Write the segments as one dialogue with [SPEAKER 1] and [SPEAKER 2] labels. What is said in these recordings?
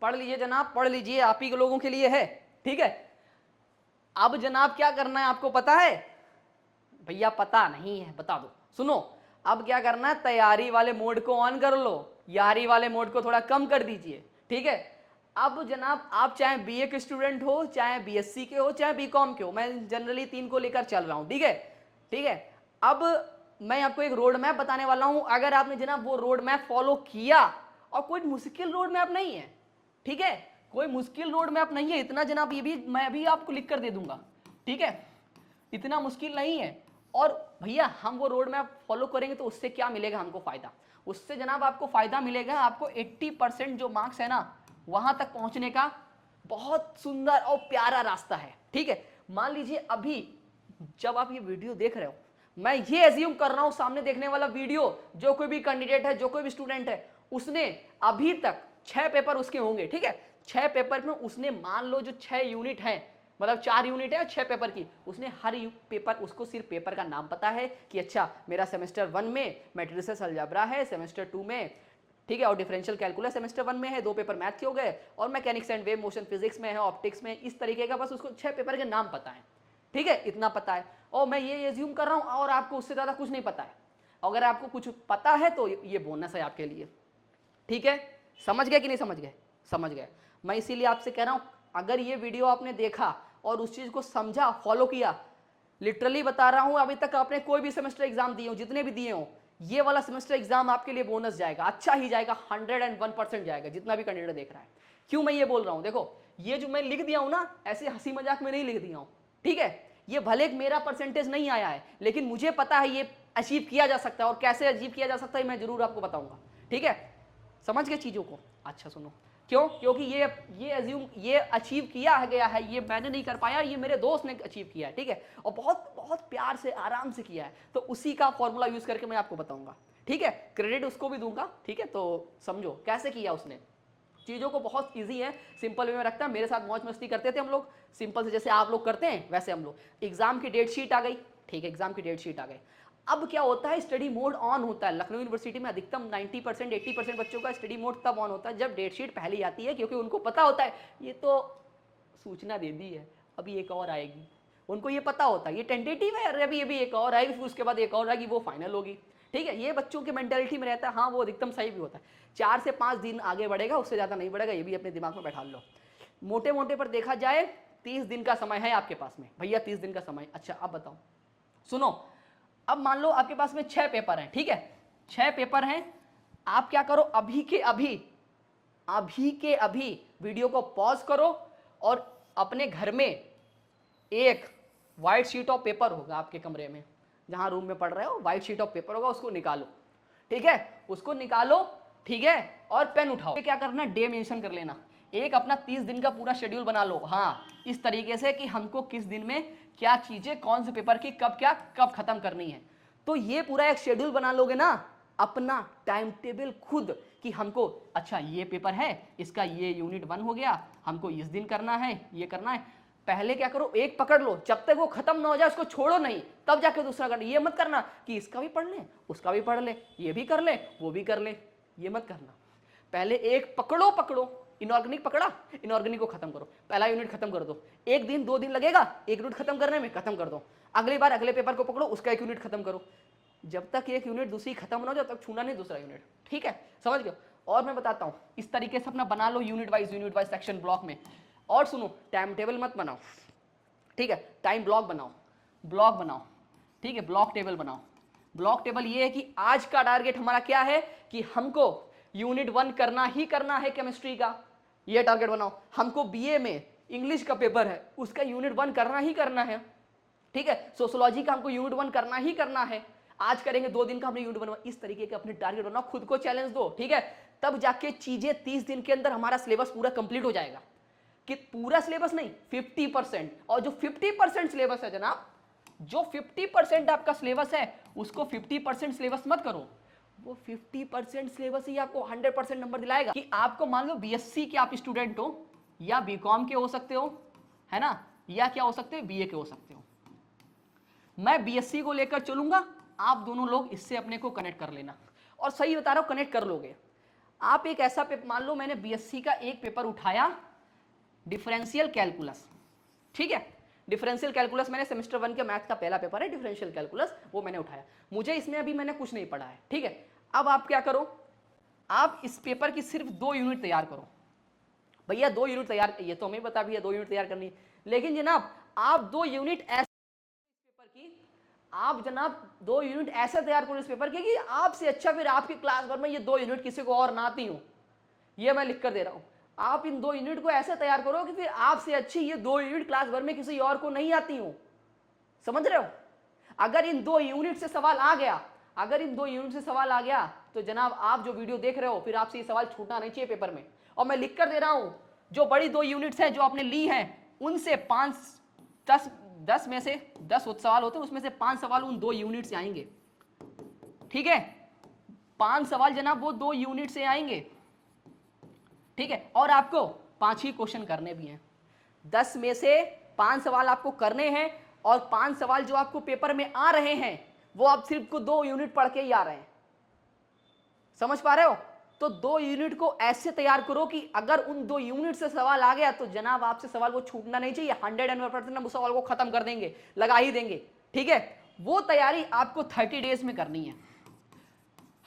[SPEAKER 1] पढ़ लीजिए जनाब, पढ़ लीजिए, आप ही के लोगों के लिए है। ठीक है, अब जनाब क्या करना है आपको पता है? भैया पता नहीं है, बता दो। सुनो, अब क्या करना है, तैयारी वाले मोड को ऑन कर लो, यारी वाले मोड को थोड़ा कम कर दीजिए। ठीक है, अब जनाब आप चाहे बीए के स्टूडेंट हो, चाहे बीएससी के हो, चाहे बीकॉम के हो, मैं जनरली तीन को लेकर चल रहा हूं। ठीक है, ठीक है, अब मैं आपको एक रोड मैप बताने वाला हूं, अगर आपने जनाब वो रोड मैप फॉलो किया, और कोई मुश्किल रोड मैप नहीं है, ठीक है, कोई मुश्किल रोड मैप नहीं है, इतना जनाब ये भी मैं भी आपको लिख कर दे दूंगा। ठीक है, इतना मुश्किल नहीं है। और भैया हम वो रोड मैप फॉलो करेंगे तो उससे क्या मिलेगा हमको फायदा? उससे जनाब आपको फायदा मिलेगा, आपको 80% जो मार्क्स है ना वहां तक पहुंचने का बहुत सुंदर और प्यारा रास्ता है। ठीक है, मान लीजिए अभी जब आप ये वीडियो देख रहे हो, मैं ये एज्यूम कर रहा हूं सामने देखने वाला वीडियो, जो कोई भी कैंडिडेट है, जो कोई भी स्टूडेंट है, उसने अभी तक 6 पेपर उसके होंगे। ठीक है, 6 पेपर में उसने मान लो जो 6 यूनिट है, मतलब 4 यूनिट है 6 पेपर की, उसने हर पेपर, उसको सिर्फ पेपर का नाम पता है कि अच्छा मेरा सेमेस्टर 1 में मैट्रिसेस अलजेब्रा है, सेमेस्टर 2 में, ठीक है, और डिफरेंशियल कैलकुलस सेमेस्टर 1 में है, 2 पेपर मैथ के हो गए, और mechanics and wave motion physics में है, ऑप्टिक्स में, इस तरीके का बस उसको 6 पेपर के नाम पता है। ठीक है, इतना पता है, और मैं ये एज्यूम कर रहा हूं और आपको उससे ज्यादा कुछ नहीं पता है। अगर आपको कुछ पता है तो ये बोनस है आपके लिए। ठीक है, समझ गए कि नहीं समझ गए? समझ गए। मैं इसीलिए आपसे कह रहा हूं, अगर ये वीडियो आपने देखा और उस चीज को समझा, फॉलो किया, लिटरली बता रहा हूं, अभी तक आपने कोई भी सेमेस्टर एग्जाम दिए हो, जितने भी दिए हो, ये वाला सेमेस्टर एग्जाम आपके लिए बोनस जाएगा, अच्छा ही जाएगा, 101% जाएगा, जितना भी कैंडिडेट देख रहा है। क्यों मैं ये बोल रहा हूं? देखो, ये जो मैं लिख दिया हूं ना, ऐसे हंसी मजाक में नहीं लिख दिया हूं। ठीक है, ये भले मेरा परसेंटेज नहीं आया है, लेकिन मुझे पता है ये अचीव किया जा सकता है, और कैसे अचीव किया जा सकता है मैं जरूर आपको बताऊंगा। ठीक है, समझ गए चीजों को? अच्छा सुनो, क्यों? क्योंकि ये अचीव किया गया है, ये मैंने नहीं कर पाया, ये मेरे दोस्त ने अचीव किया है। ठीक है, और बहुत बहुत प्यार से, आराम से किया है, तो उसी का फॉर्मूला यूज करके मैं आपको बताऊंगा। ठीक है, क्रेडिट उसको भी दूंगा। ठीक है, तो समझो कैसे किया उसने। चीजों को बहुत इजी है, सिंपल वे में रखता है, मेरे साथ मौज मस्ती करते थे हम लोग, सिंपल से जैसे आप लोग करते हैं वैसे हम लोग। एग्जाम की डेट शीट आ गई, ठीक है, एग्जाम की डेट शीट आ गई। अब क्या होता है, स्टडी मोड ऑन होता है। लखनऊ यूनिवर्सिटी में अधिकतम 90% 80% बच्चों का स्टडी मोड तब ऑन होता है जब डेट शीट पहले आती है, क्योंकि उनको पता होता है ये तो सूचना दे दी है, अभी एक और आएगी। उनको ये पता होता है ये टेंटेटिव है, अरे अभी एक और आएगी, फिर उसके बाद एक और आएगी, वो फाइनल होगी। ठीक है, ये बच्चों की मेंटेलिटी में रहता है। हाँ, वो अधिकतम सही भी होता है। 4 से 5 दिन आगे बढ़ेगा, उससे ज़्यादा नहीं बढ़ेगा, ये भी अपने दिमाग में बैठा लो। मोटे मोटे पर देखा जाए 30 दिन का समय है आपके पास में, भैया 30 दिन का समय। अच्छा अब बताओ, सुनो, अब मान लो आपके पास में 6 पेपर हैं। ठीक है, 6 पेपर हैं, आप क्या करो, अभी के अभी वीडियो को पॉज करो, और अपने घर में एक व्हाइट शीट ऑफ पेपर होगा आपके कमरे में, जहां रूम में पढ़ रहे हो, व्हाइट शीट ऑफ पेपर होगा, उसको निकालो। ठीक है, उसको निकालो, ठीक है, और पेन उठाओ। क्या करना, डे मेंशन कर लेना, एक अपना 30 दिन का पूरा शेड्यूल बना लो। हाँ, इस तरीके से कि हमको किस दिन में क्या चीजें, कौन से पेपर की कब खत्म करनी है। तो ये पूरा एक शेड्यूल बना लोगे ना, अपना टाइम टेबल खुद, कि हमको अच्छा ये पेपर है, इसका ये यूनिट 1 हो गया, हमको इस दिन करना है, ये करना है। पहले क्या करो, एक पकड़ लो, जब तक वो खत्म ना हो जाए उसको छोड़ो नहीं, तब जाके दूसरा करना। ये मत करना कि इसका भी पढ़ ले, उसका भी पढ़ ले, ये भी कर ले, वो भी कर ले, ये मत करना। पहले एक पकड़ो, इनऑर्गेनिक पकड़ा, इनऑर्गेनिक को खत्म करो, पहला यूनिट खत्म कर दो। 1 दिन 2 दिन लगेगा एक यूनिट खत्म करने में, खत्म कर दो। अगली बार अगले पेपर को पकड़ो, उसका एक यूनिट खत्म करो। जब तक एक यूनिट दूसरी खत्म ना हो जब तक छूना नहीं दूसरा यूनिट। ठीक है, समझ गए? और मैं बताता हूं, इस तरीके से अपना बना लो यूनिट वाइज सेक्शन ब्लॉक में। और सुनो, टाइम टेबल मत बनाओ, ठीक है, टाइम ब्लॉक बनाओ। ठीक है, ब्लॉक टेबल बनाओ। ब्लॉक टेबल ये है कि आज का टारगेट हमारा क्या है, कि हमको यूनिट 1 करना ही करना है केमिस्ट्री का, ये टारगेट बनाओ। हमको बीए में इंग्लिश का पेपर है, उसका यूनिट 1 करना ही करना है। ठीक है, सोशियोलॉजी का हमको यूनिट 1 करना ही करना है, आज करेंगे, 2 दिन का हमने यूनिट 1, इस तरीके के अपने टारगेट बनाओ, खुद को चैलेंज दो। ठीक है, तब जाके चीजें 30 दिन के अंदर हमारा सिलेबस पूरा कंप्लीट हो जाएगा। कि पूरा सिलेबस नहीं, 50%। और जो 50% सिलेबस है जनाब, जो 50% आपका सिलेबस है, उसको 50% सिलेबस मत करो, वो 50% सिलेबस ही आपको 100% नंबर दिलाएगा। कि आपको मान लो बीएससी के आप स्टूडेंट हो, या बीकॉम के हो सकते हो, है ना, या क्या हो सकते हो, बीए के हो सकते हो। मैं बीएससी को लेकर चलूंगा, आप दोनों लोग इससे अपने को कनेक्ट कर लेना, और सही बता रहा हूं, कनेक्ट कर लोगे। आप एक ऐसा पेपर, मान लो मैंने बीएससी का एक पेपर उठाया, डिफरेंशियल कैलकुलस, ठीक है, डिफरेंशियल कैलकुलस मैंने सेमेस्टर 1 के मैथ का पहला पेपर है डिफरेंशियल कैलकुलस, वो मैंने उठाया, मुझे इसमें अभी मैंने कुछ नहीं पढ़ा है, ठीक है। अब आप क्या करो, आप इस पेपर की सिर्फ 2 यूनिट तैयार करो। भैया 2 यूनिट तैयार, ये तो हमें पता भी है 2 यूनिट तैयार करनी है, लेकिन जनाब आप 2 यूनिट ऐसे पेपर की, आप जनाब 2 यूनिट ऐसे तैयार करो इस पेपर के कि आपसे अच्छा फिर आपकी क्लास भर में ये 2 यूनिट किसी को और ना आती हो, ये मैं लिख कर दे रहा हूं। आप इन 2 यूनिट को ऐसे तैयार करो कि फिर आपसे अच्छी ये 2 यूनिट क्लास भर में किसी और को नहीं आती हो, समझ रहे हो। अगर इन 2 यूनिट से सवाल आ गया, अगर इन 2 यूनिट से सवाल आ गया तो जनाब आप जो वीडियो देख रहे हो फिर आपसे ये सवाल छूटना नहीं चाहिए पेपर में। और मैं लिख कर दे रहा हूं, जो बड़ी 2 यूनिट्स हैं जो आपने ली हैं उनसे 10 में से 10 सवाल होते हैं, उसमें से 5 सवाल उन 2 यूनिट से आएंगे, ठीक है, 5 सवाल जनाब वो 2 यूनिट से आएंगे, ठीक है। और आपको 5 ही क्वेश्चन करने भी हैं, 10 में से 5 सवाल आपको करने हैं, और 5 सवाल जो आपको पेपर में आ रहे हैं वो आप सिर्फ को 2 यूनिट पढ़ के ही आ रहे हैं, समझ पा रहे हो। तो 2 यूनिट को ऐसे तैयार करो कि अगर उन 2 यूनिट से सवाल आ गया तो जनाब आपसे सवाल वो छूटना नहीं चाहिए, 100% हम उस सवाल को खत्म कर देंगे, लगा ही देंगे, ठीक है। वो तैयारी आपको 30 डेज में करनी है।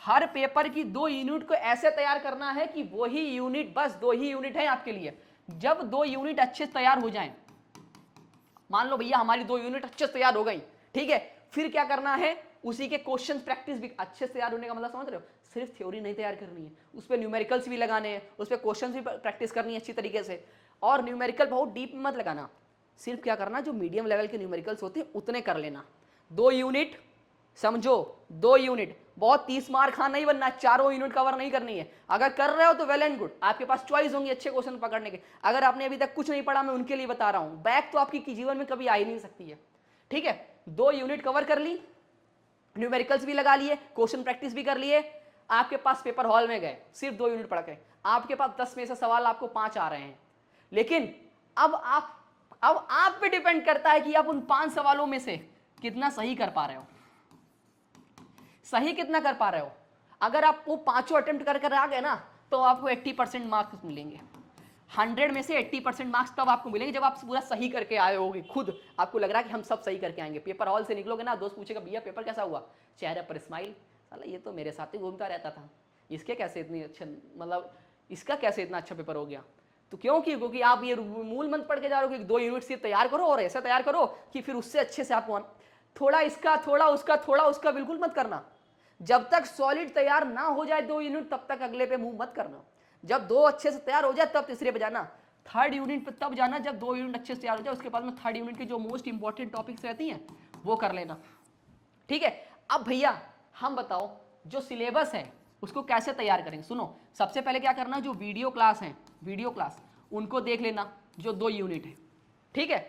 [SPEAKER 1] हर पेपर की 2 यूनिट को ऐसे तैयार करना है कि वही यूनिट, बस 2 ही यूनिट है आपके लिए। जब 2 यूनिट अच्छे से तैयार हो जाएं, मान लो भैया हमारी 2 यूनिट अच्छे से तैयार हो गई, ठीक है, फिर क्या करना है, उसी के क्वेश्चन प्रैक्टिस भी अच्छे से तैयार होने का मतलब समझ रहे हो, सिर्फ थ्योरी नहीं तैयार करनी है, उस पर न्यूमेरिकल्स भी लगाने हैं, उस पर क्वेश्चन भी प्रैक्टिस करनी है अच्छी तरीके से। और न्यूमेरिकल बहुत डीप मत लगाना, सिर्फ क्या करना, जो मीडियम लेवल के न्यूमेरिकल्स होते हैं उतने कर लेना। 2 यूनिट समझो, 2 यूनिट, बहुत 30 मार्क हाँ नहीं बनना, 4 यूनिट कवर नहीं करनी है। अगर कर रहे हो तो वेल एंड गुड, आपके पास चॉइस होंगी अच्छे क्वेश्चन पकड़ने के। अगर आपने अभी तक कुछ नहीं पढ़ा, मैं उनके लिए बता रहा हूं, बैक तो आपकी जीवन में कभी आ ही नहीं सकती है, ठीक है। 2 यूनिट कवर कर ली, न्यूमेरिकल्स भी लगा लिए, क्वेश्चन प्रैक्टिस भी कर लिए, आपके पास पेपर हॉल में गए, सिर्फ 2 यूनिट पढ़ के आपके पास 10 में से सवाल आपको 5 आ रहे हैं। लेकिन अब आप पे डिपेंड करता है कि आप उन 5 सवालों में से कितना सही कर पा रहे हो, सही कितना कर पा रहे हो। अगर आप वो 5 अटेम्प्ट कर आ गए ना तो आपको 80% मार्क्स मिलेंगे, 100 में से 80% मार्क्स तब आपको मिलेंगे जब आप पूरा सही करके आए होगे, खुद आपको लग रहा है कि हम सब सही करके आएंगे। पेपर हॉल से निकलोगे ना, दोस्त पूछेगा भैया पेपर कैसा हुआ, चेहरे पर स्माइल, साला ये तो मेरे साथ ही घूमता रहता था, इसके कैसे इतनी अच्छे, मतलब इसका कैसे इतना अच्छा पेपर हो गया। तो क्योंकि आप ये मूल मंत्र पढ़ के जा रहे हो कि 2 यूनिट सिर्फ तैयार करो और ऐसा तैयार करो कि फिर उससे अच्छे से आप थोड़ा इसका थोड़ा उसका थोड़ा उसका बिल्कुल मत करना। जब तक सॉलिड तैयार ना हो जाए 2 यूनिट तब तक अगले पे मुंह मत करना। जब 2 अच्छे से तैयार हो जाए तब तीसरे पे जाना, 3rd यूनिट पे तब जाना जब 2 यूनिट अच्छे से तैयार हो जाए। उसके बाद में 3rd यूनिट की जो मोस्ट इंपॉर्टेंट टॉपिक्स रहती हैं वो कर लेना, ठीक है। अब भैया हम बताओ जो सिलेबस है उसको कैसे तैयार करेंगे। सुनो, सबसे पहले क्या करना, जो वीडियो क्लास है, वीडियो क्लास उनको देख लेना, जो 2 यूनिट है, ठीक है।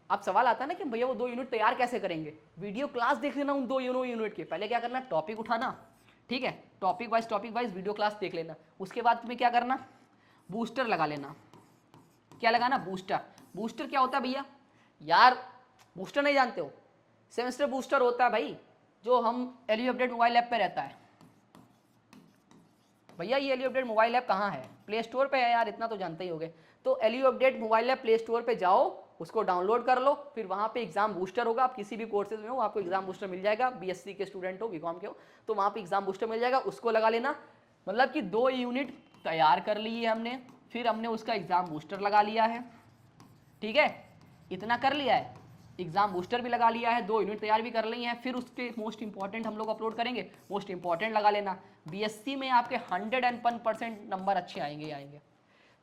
[SPEAKER 1] अब सवाल आता है ना कि भैया वो 2 यूनिट तैयार कैसे करेंगे, वीडियो क्लास देख लेना उन 2 यूनिट के। पहले क्या करना, टॉपिक उठाना, ठीक है, टॉपिक वाइज वीडियो क्लास देख लेना। उसके बाद तुम्हें क्या करना, बूस्टर लगा लेना। क्या लगाना, बूस्टर। बूस्टर क्या होता है भैया, यार बूस्टर नहीं जानते हो, सेमेस्टर बूस्टर होता है भाई, जो हम एलयू अपडेट मोबाइल ऐप पे रहता है। भैया ये एलयू अपडेट मोबाइल ऐप कहाँ है, प्ले स्टोर पे है यार, इतना तो जानते ही होगे। तो एलयू update mobile app play store पे जाओ, उसको डाउनलोड कर लो, फिर वहाँ पे एग्जाम बूस्टर होगा। आप किसी भी कोर्सेज में हो आपको एग्जाम बूस्टर मिल जाएगा, बीएससी के स्टूडेंट हो, बीकॉम के हो तो वहाँ पे एग्जाम बूस्टर मिल जाएगा, उसको लगा लेना। मतलब कि 2 यूनिट तैयार कर ली है हमने, फिर हमने उसका एग्जाम बूस्टर लगा लिया है, ठीक है, इतना कर लिया है, एग्जाम बूस्टर भी लगा लिया है, 2 यूनिट तैयार भी कर ली हैं। फिर उसके मोस्ट इंपॉर्टेंट हम लोग अपलोड करेंगे, मोस्ट इंपॉर्टेंट लगा लेना। बीएससी में आपके 101% नंबर अच्छे आएंगे।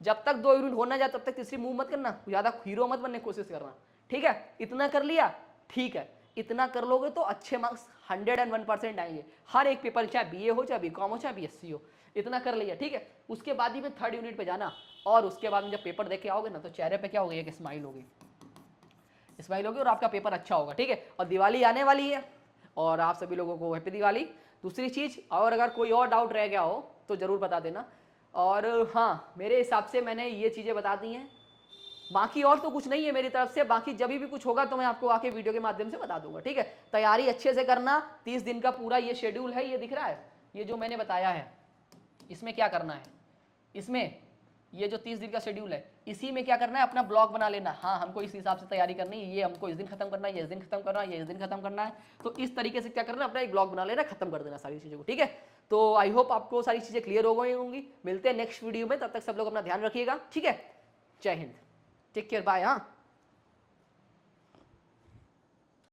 [SPEAKER 1] जब तक 2 यूनिट होना जाए तब तक तीसरी मूव मत करना, ज्यादा हीरो मत बनने की कोशिश करना, ठीक है। इतना कर लिया, ठीक है, इतना कर लोगे तो अच्छे मार्क्स 101% आएंगे हर एक पेपर, चाहे बीए हो, चाहे बीकॉम हो, चाहे बीएससी हो। इतना कर लिया, ठीक है। उसके बाद ही में 3rd यूनिट पे जाना, और उसके बाद में जब पेपर देख के आओगे ना तो चेहरे पे क्या होगी, एक स्माइल होगी, स्माइल होगी और आपका पेपर अच्छा होगा, ठीक है। और दिवाली आने वाली है और आप सभी लोगों को हैप्पी दिवाली। दूसरी चीज़, और अगर कोई और डाउट रह गया हो तो ज़रूर बता देना। और हाँ, मेरे हिसाब से मैंने ये चीज़ें बता दी हैं, बाकी और तो कुछ नहीं है मेरी तरफ से। बाकी जब भी कुछ होगा तो मैं आपको आके वीडियो के माध्यम से बता दूंगा, ठीक है। तैयारी अच्छे से करना, 30 दिन का पूरा ये शेड्यूल है, ये दिख रहा है, ये जो मैंने बताया है, इसमें क्या करना है, इसमें ये जो 30 दिन का शेड्यूल है इसी में क्या करना है, अपना ब्लॉक बना लेना। हाँ हमको इस हिसाब से तैयारी करनी है, ये हमको इस दिन खत्म करना है, ये इस दिन खत्म करना है, ये इस दिन खत्म करना है। तो इस तरीके से क्या करना है, अपना एक ब्लॉक बना लेना, खत्म कर देना सारी चीज़ों को, ठीक है। तो आई होप आपको सारी चीज़ें क्लियर हो गई होंगी। मिलते हैं नेक्स्ट वीडियो में, तब तक सब लोग अपना ध्यान रखिएगा, ठीक है। जय हिंद, टेक केयर, बाय। हाँ।